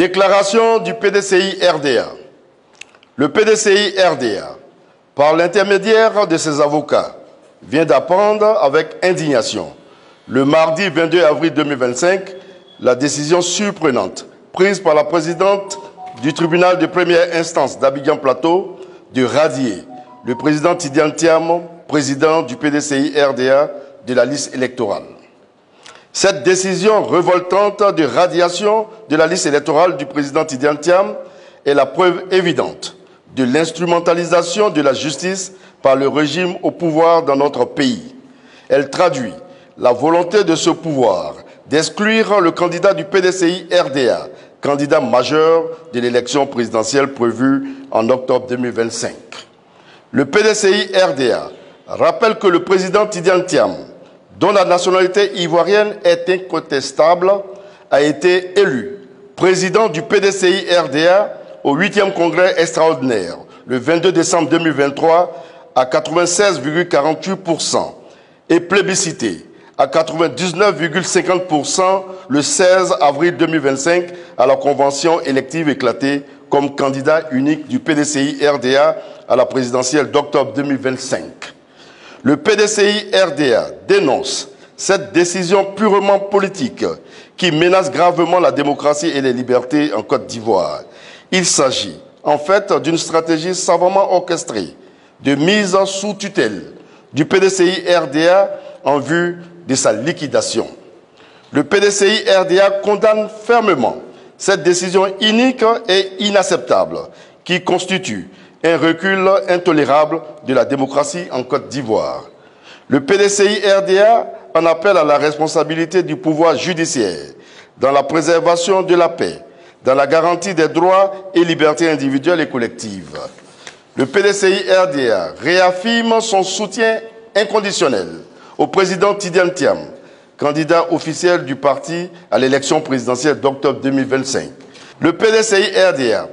Déclaration du PDCI-RDA. Le PDCI-RDA, par l'intermédiaire de ses avocats, vient d'apprendre avec indignation, le mardi 22 avril 2025, la décision surprenante prise par la présidente du tribunal de première instance d'Abidjan-Plateau de radier le président Tidiane Thiam, président du PDCI-RDA de la liste électorale. Cette décision révoltante de radiation de la liste électorale du président Tidiane Thiam est la preuve évidente de l'instrumentalisation de la justice par le régime au pouvoir dans notre pays. Elle traduit la volonté de ce pouvoir d'exclure le candidat du PDCI-RDA, candidat majeur de l'élection présidentielle prévue en octobre 2025. Le PDCI-RDA rappelle que le président Tidiane Thiam, dont la nationalité ivoirienne est incontestable, a été élu président du PDCI-RDA au 8e congrès extraordinaire le 22 décembre 2023 à 96,48% et plébiscité à 99,50% le 16 avril 2025 à la convention élective éclatée comme candidat unique du PDCI-RDA à la présidentielle d'octobre 2025. Le PDCI-RDA dénonce cette décision purement politique qui menace gravement la démocratie et les libertés en Côte d'Ivoire. Il s'agit en fait d'une stratégie savamment orchestrée de mise sous tutelle du PDCI-RDA en vue de sa liquidation. Le PDCI-RDA condamne fermement cette décision inique et inacceptable qui constitue un recul intolérable de la démocratie en Côte d'Ivoire. Le PDCI-RDA en appelle à la responsabilité du pouvoir judiciaire dans la préservation de la paix, dans la garantie des droits et libertés individuelles et collectives. Le PDCI-RDA réaffirme son soutien inconditionnel au président Tidiane Thiam, candidat officiel du parti à l'élection présidentielle d'octobre 2025. Le PDCI-RDA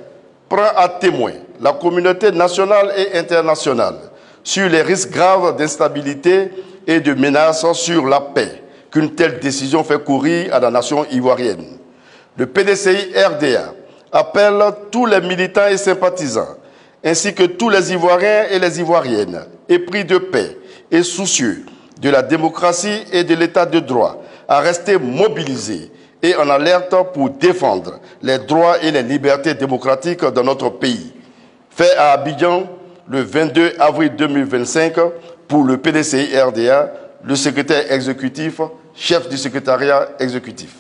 prend à témoin la communauté nationale et internationale sur les risques graves d'instabilité et de menaces sur la paix qu'une telle décision fait courir à la nation ivoirienne. Le PDCI-RDA appelle tous les militants et sympathisants, ainsi que tous les Ivoiriens et les Ivoiriennes, épris de paix et soucieux de la démocratie et de l'état de droit, à rester mobilisés et en alerte pour défendre les droits et les libertés démocratiques dans notre pays. Fait à Abidjan le 22 avril 2025 pour le PDCI-RDA, le secrétaire exécutif, chef du secrétariat exécutif.